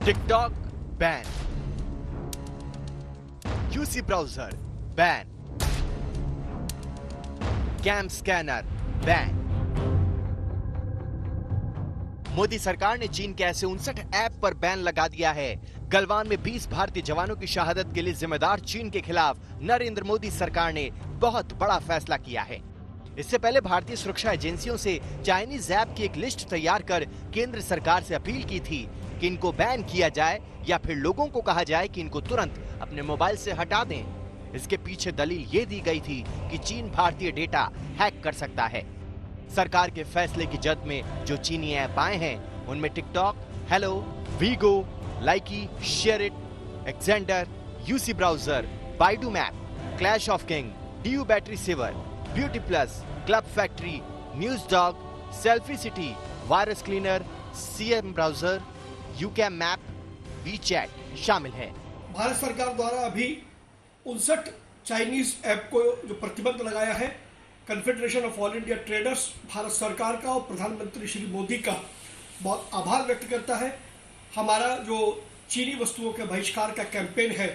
TikTok ban, UC browser ban, CamScanner ban. Modi सरकार ने चीन के ऐसे 59 ऐप पर बैन लगा दिया है। गलवान में 20 भारतीय जवानों की शहादत के लिए जिम्मेदार चीन के खिलाफ नरेंद्र मोदी सरकार ने बहुत बड़ा फैसला किया है। इससे पहले भारतीय सुरक्षा एजेंसियों से चाइनीज ऐप की एक लिस्ट तैयार कर केंद्र सरकार से अपील की थी कि इनको बैन किया जाए या फिर लोगों को कहा जाए कि इनको तुरंत अपने मोबाइल से हटा दें। इसके पीछे दलील ये दी गई थी कि चीन भारतीय डेटा हैक कर सकता है। सरकार के फैसले की जद में जो चीनी ऐप आए हैं उनमें TikTok, Hello, Vigo, Likee, share it, Xender, UC browser, Baidu map, Clash of King, DU battery saver, beauty plus, club factory, news dog, selfie city, virus cleaner, CM browser, YouCam map, WeChat शामिल है। भारत सरकार द्वारा अभी 59 Chinese app को जो प्रतिबंध लगाया है, confederation of all India traders Bharat सरकार का और प्रधानमंत्री श्री मोदी का बहुत आभार व्यक्त करता है। हमारा जो चीनी वस्तुओं के बहिष्कार का कैंपेन है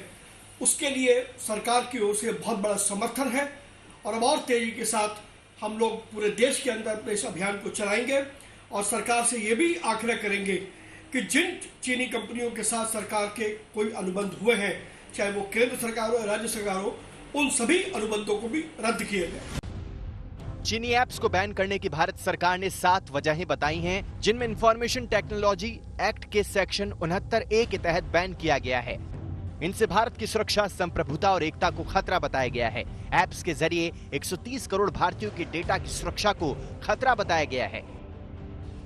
उसके लिए सरकार की ओर से बहुत बड़ा समर्थन है और अब और तेजी के साथ हम लोग पूरे देश के अंदर अपने इस अभियान को चलाएंगे और सरकार से ये भी आग्रह करेंगे कि जिन चीनी कंपनियों के साथ सरकार के कोई अनुबंध हुए हैं, चाहे वो केंद्र सरकार हो या राज्य सरकार हो, उन सभी अनुबंधों को भी रद्द किए जाए। चीनी ऐप्स को बैन करने की भारत सरकार ने 7 वजहें बताई हैं, जिनमें इंफॉर्मेशन टेक्नोलॉजी एक्ट के सेक्शन 69A के तहत बैन किया गया है। इनसे भारत की सुरक्षा, संप्रभुता और एकता को खतरा बताया गया है। ऐप्स के जरिए 130 करोड़ भारतीयों के डेटा की सुरक्षा को खतरा बताया गया है।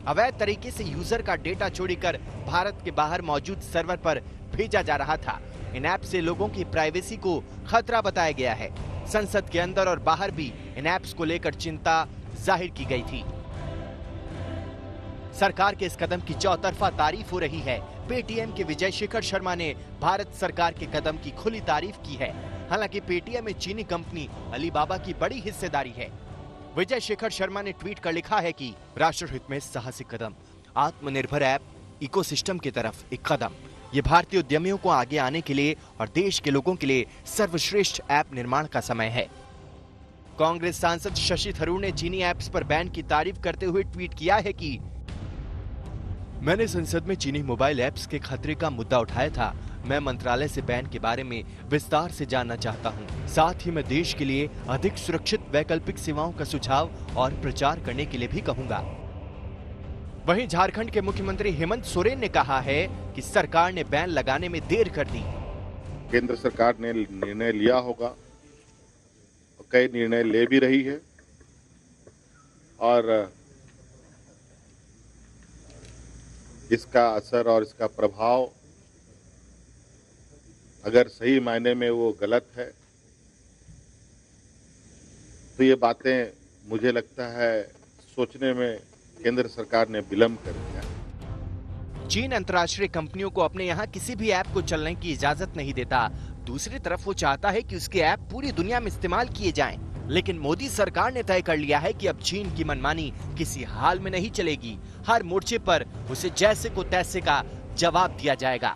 अवैध तरीके से यूजर का डेटा चोरी कर भारत के बाहर मौजूद सर्वर पर भेजा जा रहा था। इन ऐप से लोगों की प्राइवेसी को खतरा बताया गया है। संसद के अंदर और बाहर भी इन ऐप्स को लेकर चिंता जाहिर की गई थी। सरकार के इस कदम की चौतरफा तारीफ हो रही है। पेटीएम के विजय शेखर शर्मा ने भारत सरकार के कदम की खुली तारीफ की है। हालांकि पेटीएम में चीनी कंपनी अलीबाबा की बड़ी हिस्सेदारी है। विजय शेखर शर्मा ने ट्वीट कर लिखा है कि राष्ट्रहित में साहसिक कदम, आत्मनिर्भर ऐप इकोसिस्टम की तरफ एक कदम। ये भारतीय उद्यमियों को आगे आने के लिए और देश के लोगों के लिए सर्वश्रेष्ठ ऐप निर्माण का समय है। कांग्रेस सांसद शशि थरूर ने चीनी ऐप्स पर बैन की तारीफ करते हुए ट्वीट किया है कि मैंने संसद में चीनी मोबाइल ऐप्स के खतरे का मुद्दा उठाया था। मैं मंत्रालय से बैन के बारे में विस्तार से जानना चाहता हूं। साथ ही मैं देश के लिए अधिक सुरक्षित वैकल्पिक सेवाओं का सुझाव और प्रचार करने के लिए भी कहूंगा। वहीं झारखंड के मुख्यमंत्री हेमंत सोरेन ने कहा है कि सरकार ने बैन लगाने में देर कर दी। केंद्र सरकार ने निर्णय लिया होगा और कई निर्णय ले भी रही है और इसका असर और इसका प्रभाव अगर सही मायने में वो गलत है तो ये बातें मुझे लगता है सोचने में केंद्र सरकार ने विलंब कर दिया। चीन अंतर्राष्ट्रीय कंपनियों को अपने यहाँ किसी भी ऐप को चलने की इजाजत नहीं देता। दूसरी तरफ वो चाहता है कि उसके ऐप पूरी दुनिया में इस्तेमाल किए जाएं। लेकिन मोदी सरकार ने तय कर लिया है कि अब चीन की मनमानी किसी हाल में नहीं चलेगी। हर मोर्चे पर उसे जैसे को तैसे का जवाब दिया जाएगा।